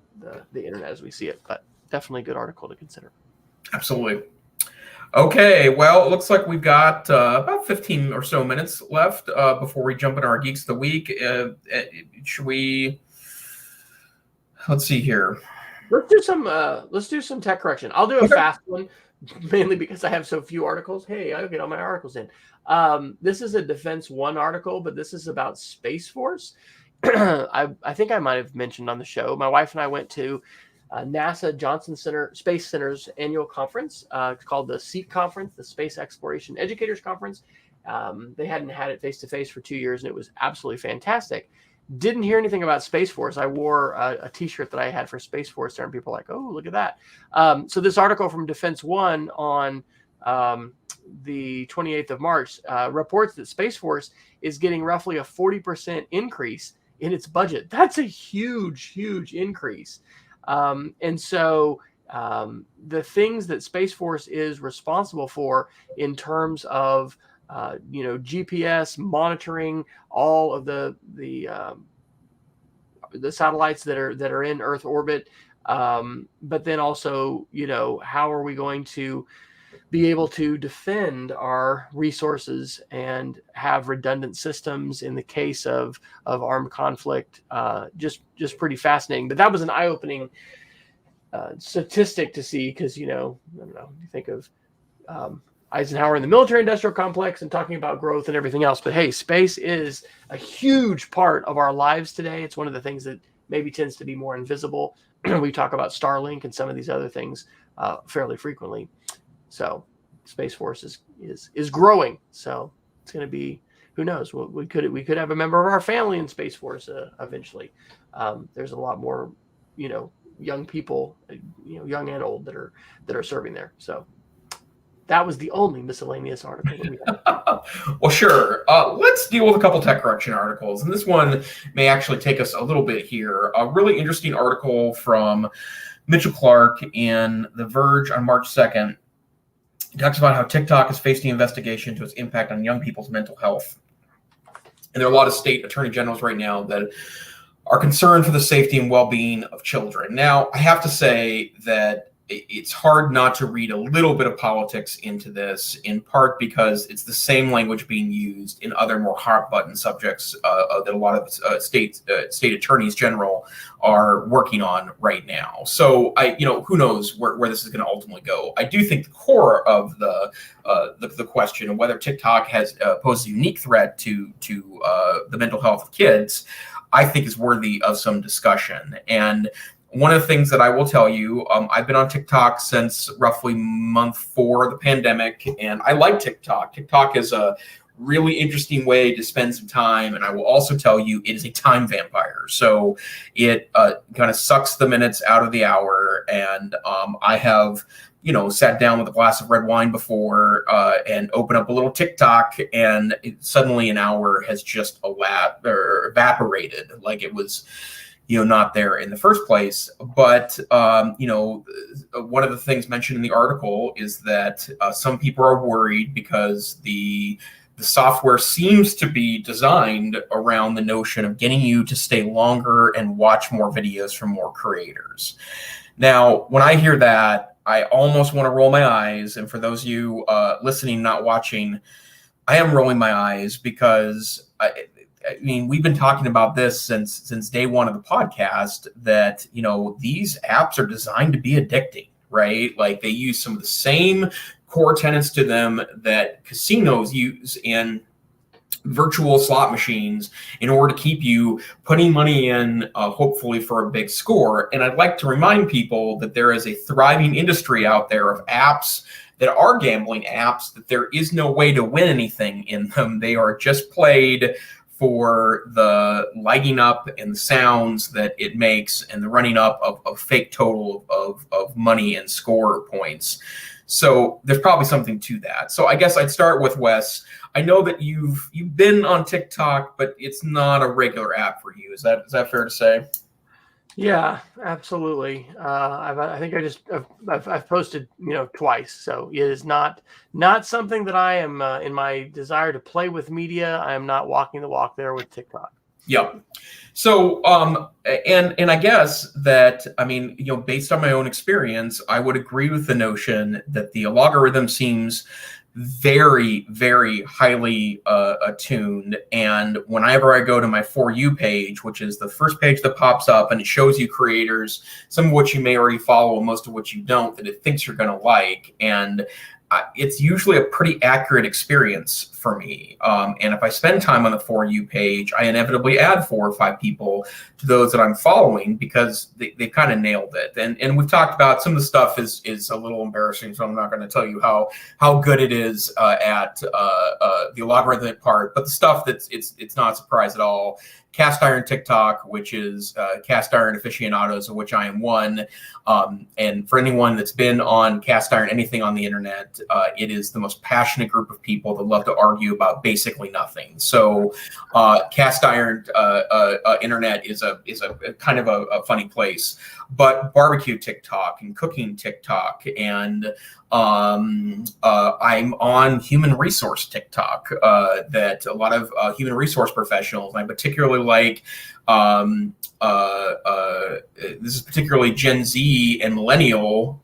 the internet as we see it. But definitely a good article to consider. Absolutely. Okay, well, it looks like we've got about 15 or so minutes left before we jump into our Geeks of the Week. Should we? Let's see here. Let's do some tech correction. I'll do a fast one, mainly because I have so few articles. Hey, I'll get all my articles in. This is a Defense One article, but this is about Space Force. I think I might have mentioned on the show, my wife and I went to NASA Johnson Space Center's annual conference. It's called the SEEK Conference, the Space Exploration Educators Conference. They hadn't had it face-to-face for 2 years, and it was absolutely fantastic. Didn't hear anything about Space Force. I wore a T-shirt that I had for Space Force there, and people were like, oh, look at that. So this article from Defense One on the 28th of March reports that Space Force is getting roughly a 40% increase in its budget. That's a huge, huge increase. And so the things that Space Force is responsible for in terms of GPS monitoring, all of the satellites that are in Earth orbit, but then also, how are we going to be able to defend our resources and have redundant systems in the case of armed conflict? Just pretty fascinating. But that was an eye-opening statistic to see, because I don't know, you think of Eisenhower in the military-industrial complex and talking about growth and everything else. But hey, space is a huge part of our lives today. It's one of the things that maybe tends to be more invisible. We talk about Starlink and some of these other things fairly frequently. So Space Force is growing. So it's going to be, who knows? We could have a member of our family in Space Force eventually. There's a lot more, young people, young and old that are serving there. So that was the only miscellaneous article that we had. Well, sure. Let's deal with a couple tech correction articles. And this one may actually take us a little bit here. A really interesting article from Mitchell Clark in The Verge on March 2nd. He talks about how TikTok is facing investigation into its impact on young people's mental health. And there are a lot of state attorney generals right now that are concerned for the safety and well-being of children. Now, I have to say that it's hard not to read a little bit of politics into this, in part because it's the same language being used in other more hot-button subjects that a lot of state attorneys general are working on right now. So who knows where this is going to ultimately go. I do think the core of the question of whether TikTok has posed a unique threat to the mental health of kids, I think, is worthy of some discussion. And one of the things that I will tell you, I've been on TikTok since roughly month 4 of the pandemic, and I like TikTok. TikTok is a really interesting way to spend some time, and I will also tell you it is a time vampire. So it kind of sucks the minutes out of the hour, and I have sat down with a glass of red wine before and open up a little TikTok, and suddenly an hour has just evaporated, like it was not there in the first place. But one of the things mentioned in the article is that some people are worried because the software seems to be designed around the notion of getting you to stay longer and watch more videos from more creators. Now, when I hear that, I almost want to roll my eyes. And for those of you listening, not watching, I am rolling my eyes because I mean, we've been talking about this since day one of the podcast, that these apps are designed to be addicting, right? Like they use some of the same core tenets to them that casinos use in virtual slot machines in order to keep you putting money in, hopefully for a big score. And I'd like to remind people that there is a thriving industry out there of apps that are gambling apps, that there is no way to win anything in them. They are just played for the lighting up and the sounds that it makes and the running up of fake total of money and score points. So there's probably something to that. So I guess I'd start with Wes. I know that you've been on TikTok, but it's not a regular app for you. Is that fair to say? Yeah, absolutely. I think I've posted twice, so it is not something that I am in my desire to play with media. I am not walking the walk there with TikTok. Yep. So and I guess that, I mean, based on my own experience, I would agree with the notion that the algorithm seems very, very highly attuned. And whenever I go to my For You page, which is the first page that pops up, and it shows you creators, some of which you may already follow, most of which you don't, that it thinks you're going to like. And it's usually a pretty accurate experience for me. And if I spend time on the For You page, I inevitably add 4 or 5 people to those that I'm following because they kind of nailed it. And we've talked about some of the stuff is a little embarrassing, so I'm not going to tell you how good it is at the logarithmic part. But the stuff it's not a surprise at all. Cast Iron TikTok, which is Cast Iron aficionados, of which I am one. And for anyone that's been on Cast Iron, anything on the internet, it is the most passionate group of people that love to argue about basically nothing. So Cast Iron internet is a kind of a funny place. But barbecue TikTok and cooking TikTok, and I'm on human resource TikTok, that a lot of human resource professionals, and I particularly like, this is particularly Gen Z and millennial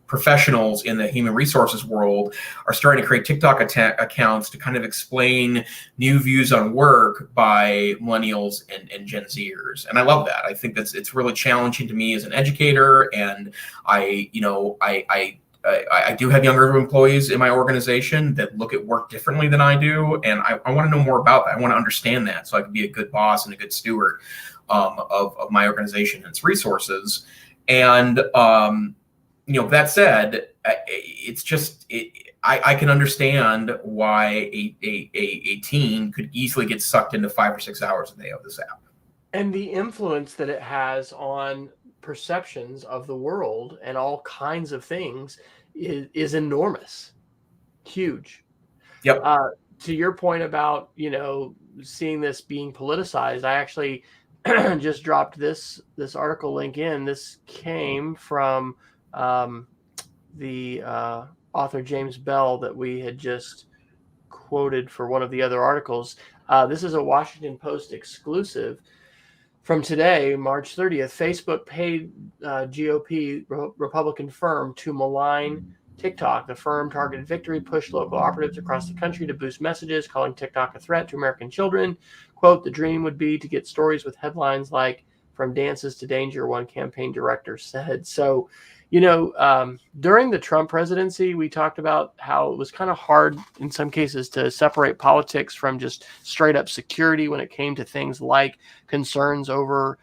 professionals in the human resources world, are starting to create TikTok accounts to kind of explain new views on work by millennials and Gen Zers. And I love that. I think it's really challenging to me as an educator. And I do have younger employees in my organization that look at work differently than I do. And I want to know more about that. I want to understand that so I can be a good boss and a good steward of my organization and its resources. And, that said, it's just, I can understand why a teen could easily get sucked into 5 or 6 hours a day of this app. And the influence that it has on perceptions of the world and all kinds of things is enormous, huge. Yep. To your point about, seeing this being politicized, I actually just dropped this article link in. This came from the author James Bell that we had just quoted for one of the other articles. This is a Washington Post exclusive from today, March 30th. Facebook paid GOP Republican firm to malign TikTok. The firm targeted Victory pushed local operatives across the country to boost messages, calling TikTok a threat to American children. Quote, the dream would be to get stories with headlines like "From Dances to Danger," one campaign director said. So, during the Trump presidency, we talked about how it was kind of hard in some cases to separate politics from just straight up security when it came to things like concerns over,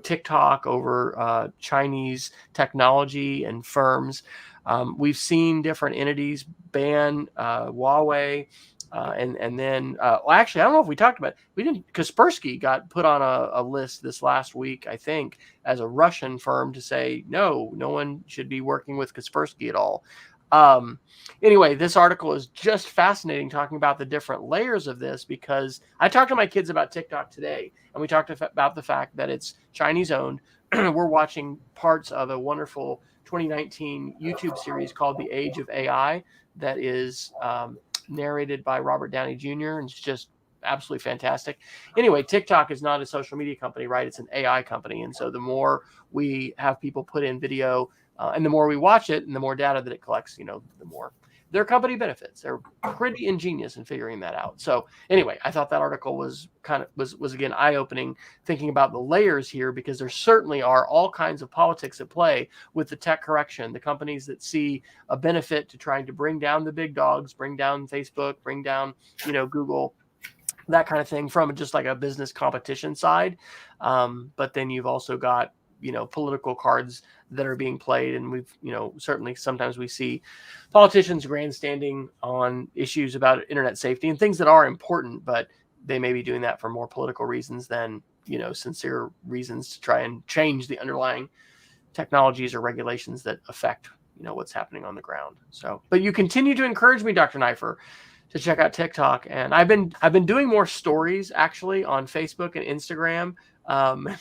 TikTok over Chinese technology and firms. We've seen different entities ban Huawei. And then, actually, I don't know if we talked about it. We didn't. Kaspersky got put on a list this last week, I think, as a Russian firm to say no one should be working with Kaspersky at all. Anyway, this article is just fascinating, talking about the different layers of this, because I talked to my kids about TikTok today, and we talked about the fact that it's Chinese owned. We're watching parts of a wonderful 2019 YouTube series called The Age of AI that is narrated by Robert Downey Jr. and it's just absolutely fantastic. Anyway, TikTok is not a social media company, right? It's an AI company. And so the more we have people put in video and the more we watch it and the more data that it collects, the more their company benefits. They're pretty ingenious in figuring that out. So anyway, I thought that article was again eye-opening, thinking about the layers here, because there certainly are all kinds of politics at play with the tech correction. The companies that see a benefit to trying to bring down the big dogs, bring down Facebook, bring down, Google, that kind of thing, from just like a business competition side. But then you've also got political cards that are being played. And we've, certainly sometimes we see politicians grandstanding on issues about internet safety and things that are important, but they may be doing that for more political reasons than, sincere reasons to try and change the underlying technologies or regulations that affect, what's happening on the ground. So, but you continue to encourage me, Dr. Neiffer, to check out TikTok. And I've been doing more stories actually on Facebook and Instagram.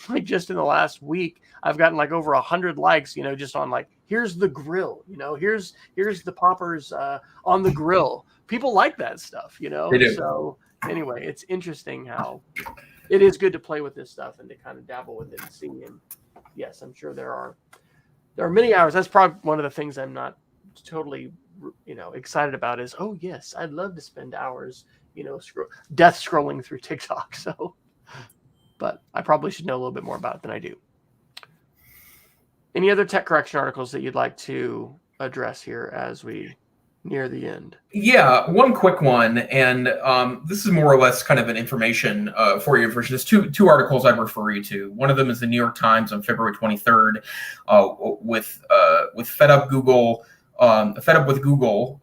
Like just in the last week, I've gotten like over 100 likes, just on like, here's the grill, here's the poppers on the grill. People like that stuff, They do. So anyway, it's interesting how it is good to play with this stuff and to kind of dabble with it and see. And yes, I'm sure there are many hours. That's probably one of the things I'm not totally, excited about is, oh yes, I'd love to spend hours, death scrolling through TikTok. So, but I probably should know a little bit more about it than I do. Any other tech correction articles that you'd like to address here as we near the end? Yeah, one quick one, and this is more or less kind of an information for you. There's two articles I'd refer you to. One of them is the New York Times on February 23rd with Fed Up with Google.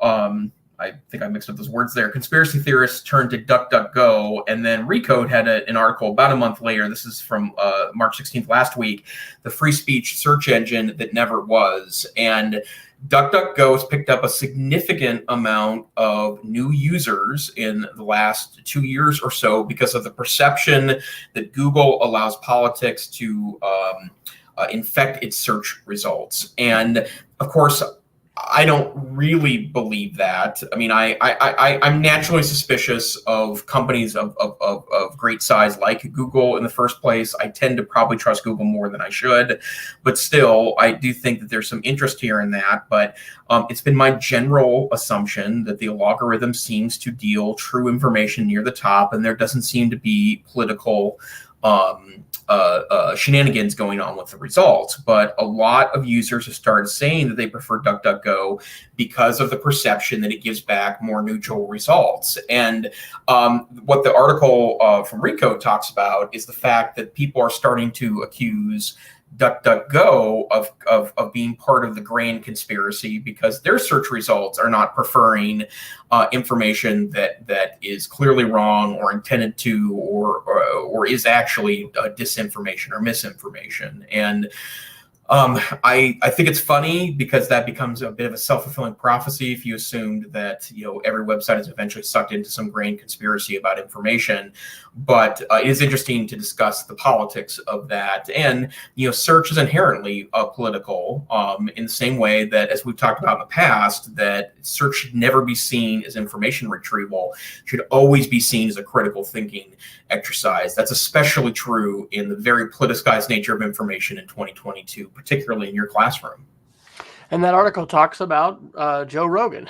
I think I mixed up those words there. Conspiracy theorists turned to DuckDuckGo, and then Recode had an article about a month later. This is from March 16th last week, the free speech search engine that never was. And DuckDuckGo has picked up a significant amount of new users in the last 2 years or so because of the perception that Google allows politics to infect its search results. And of course, I don't really believe that. I mean, I'm naturally suspicious of companies of great size like Google in the first place. I tend to probably trust Google more than I should, but still, I do think that there's some interest here in that. But it's been my general assumption that the algorithm seems to deal true information near the top, and there doesn't seem to be political shenanigans going on with the results. But a lot of users have started saying that they prefer DuckDuckGo because of the perception that it gives back more neutral results. And what the article from Recode talks about is the fact that people are starting to accuse DuckDuckGo of being part of the grand conspiracy because their search results are not preferring information that is clearly wrong or intended to or is actually disinformation or misinformation. And I think it's funny because that becomes a bit of a self-fulfilling prophecy if you assumed that every website is eventually sucked into some grand conspiracy about information. But it is interesting to discuss the politics of that. And search is inherently political in the same way that, as we've talked about in the past, that search should never be seen as information retrieval, should always be seen as a critical thinking exercise. That's especially true in the very politicized nature of information in 2022. Particularly in your classroom. And that article talks about Joe Rogan.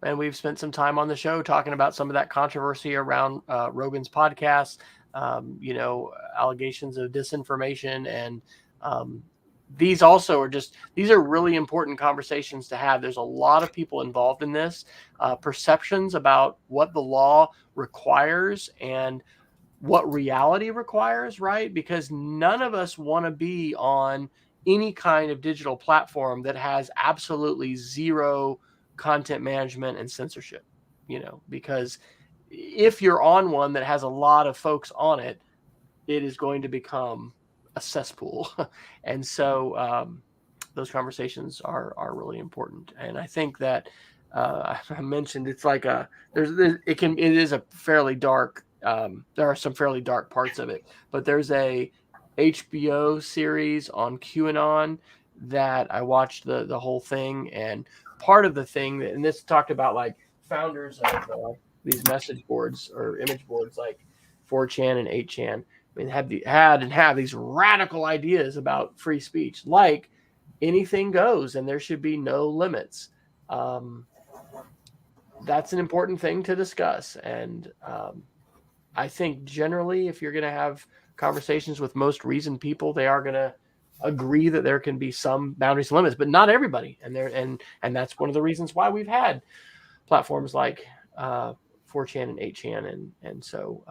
And we've spent some time on the show talking about some of that controversy around Rogan's podcast, allegations of disinformation. And these also are these are really important conversations to have. There's a lot of people involved in this, perceptions about what the law requires and what reality requires, right? Because none of us want to be on any kind of digital platform that has absolutely zero content management and censorship, because if you're on one that has a lot of folks on it, it is going to become a cesspool. And so those conversations are really important. And I think that I mentioned it's like it is a fairly dark. There are some fairly dark parts of it, but there's a HBO series on QAnon that I watched the whole thing, and part of the thing, and this talked about like founders of these message boards or image boards like 4chan and 8chan. I mean, have these radical ideas about free speech, like anything goes and there should be no limits. That's an important thing to discuss. And I think generally, if you're going to have conversations with most reasoned people, they are going to agree that there can be some boundaries and limits, but not everybody. And that's one of the reasons why we've had platforms like 4chan and 8chan. And so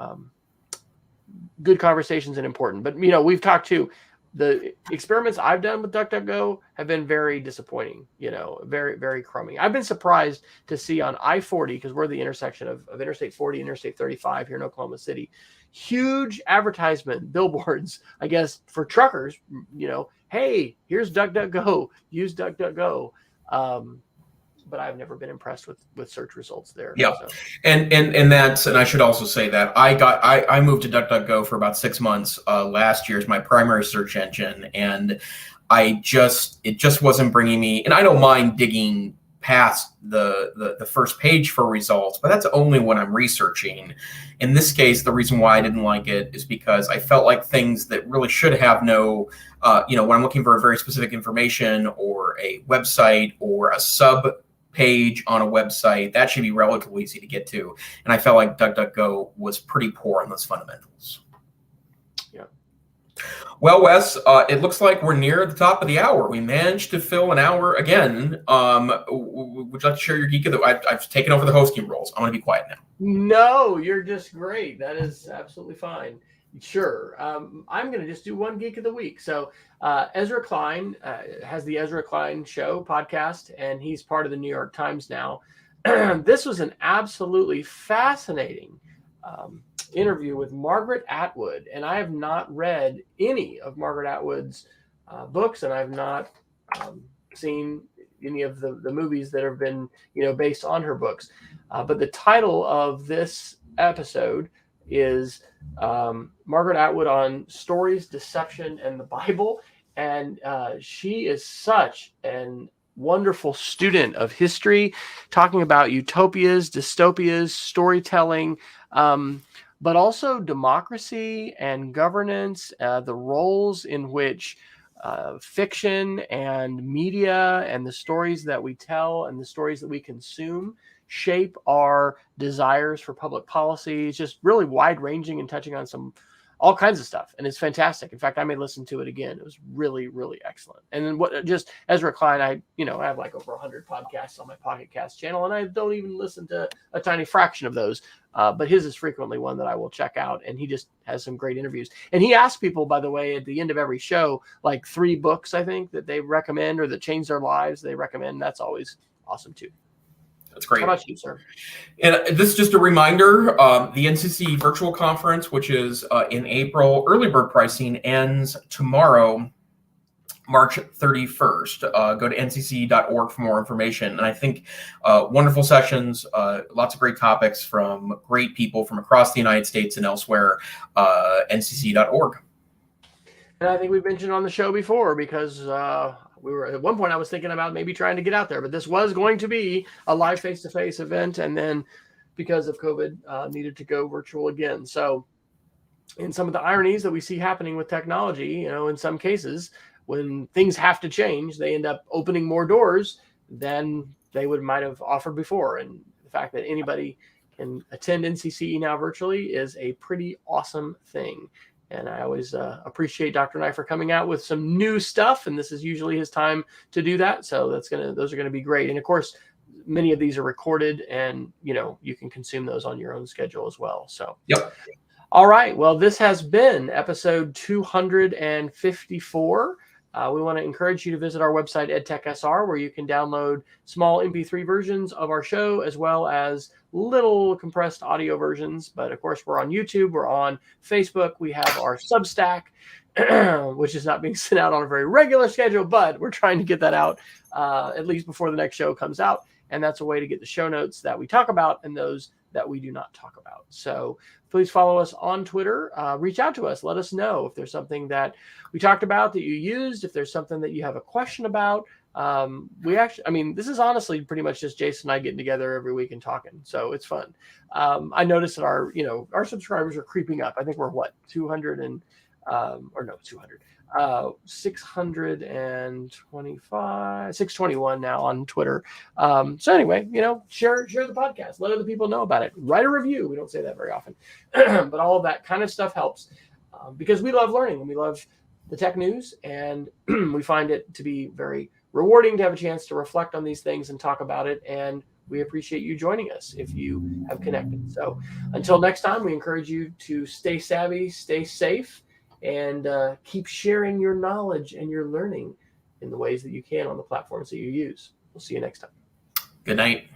good conversations and important. But, we've talked too. The experiments I've done with DuckDuckGo have been very disappointing, very, very crummy. I've been surprised to see on I-40, because we're the intersection of Interstate 40 and Interstate 35 here in Oklahoma City, huge advertisement billboards, I guess, for truckers, hey, here's DuckDuckGo, use DuckDuckGo. But I've never been impressed with search results there. Yeah, so. and I should also say that I moved to DuckDuckGo for about 6 months last year as my primary search engine, and it just wasn't bringing me. And I don't mind digging past the first page for results, but that's only when I'm researching. In this case, the reason why I didn't like it is because I felt like things that really should have no, when I'm looking for a very specific information or a website or a sub page on a website, that should be relatively easy to get to. And I felt like DuckDuckGo was pretty poor on those fundamentals. Yeah. Well, Wes, it looks like we're near the top of the hour. We managed to fill an hour again. Would you like to share your geek of the? I've taken over the hosting roles. I'm going to be quiet now. No, you're just great. That is absolutely fine. Sure. I'm going to just do one geek of the week. So Ezra Klein has the Ezra Klein Show podcast, and he's part of the New York Times now. This was an absolutely fascinating interview with Margaret Atwood, and I have not read any of Margaret Atwood's books, and I've not seen any of the movies that have been based on her books. But the title of this episode is Margaret Atwood on Stories, Deception, and the Bible. And she is such an wonderful student of history, talking about utopias, dystopias, storytelling, but also democracy and governance, the roles in which fiction and media and the stories that we tell and the stories that we consume shape our desires for public policy. It's just really wide ranging and touching on all kinds of stuff. And it's fantastic. In fact, I may listen to it again. It was really, really excellent. And then just Ezra Klein, I have like over 100 podcasts on my Pocket Cast channel, and I don't even listen to a tiny fraction of those. But his is frequently one that I will check out. And he just has some great interviews. And he asks people, by the way, at the end of every show, like 3 books, I think, that they recommend or that change their lives, they recommend. That's always awesome too. That's great. How about you, sir? And this is just a reminder, the NCC virtual conference, which is in April, early bird pricing ends tomorrow, March 31st. Go to ncc.org for more information. And I think wonderful sessions, lots of great topics from great people from across the United States and elsewhere, ncc.org. And I think we've mentioned on the show before, because we were at one point I was thinking about maybe trying to get out there, but this was going to be a live face-to-face event, and then because of COVID needed to go virtual again. So in some of the ironies that we see happening with technology, in some cases when things have to change, they end up opening more doors than they might have offered before. And the fact that anybody can attend NCCE now virtually is a pretty awesome thing. And I always appreciate Dr. Neiffer coming out with some new stuff, and this is usually his time to do that. So those are gonna be great. And of course, many of these are recorded, and you can consume those on your own schedule as well. So yep. All right. Well, this has been episode 254. We want to encourage you to visit our website, EdTech SR, where you can download small MP3 versions of our show, as well as little compressed audio versions. But of course, we're on YouTube, we're on Facebook, we have our Substack, which is not being sent out on a very regular schedule, but we're trying to get that out at least before the next show comes out. And that's a way to get the show notes that we talk about and those that we do not talk about. So please follow us on Twitter. Reach out to us. Let us know if there's something that we talked about that you used, if there's something that you have a question about. This is honestly pretty much just Jason and I getting together every week and talking. So it's fun. I noticed that our subscribers are creeping up. I think we're 621 now on Twitter. So anyway, share the podcast, let other people know about it, write a review. We don't say that very often, but all of that kind of stuff helps because we love learning and we love the tech news, and we find it to be very rewarding to have a chance to reflect on these things and talk about it. And we appreciate you joining us if you have connected. So until next time, we encourage you to stay savvy, stay safe, and keep sharing your knowledge and your learning in the ways that you can on the platforms that you use. We'll see you next time. Good night.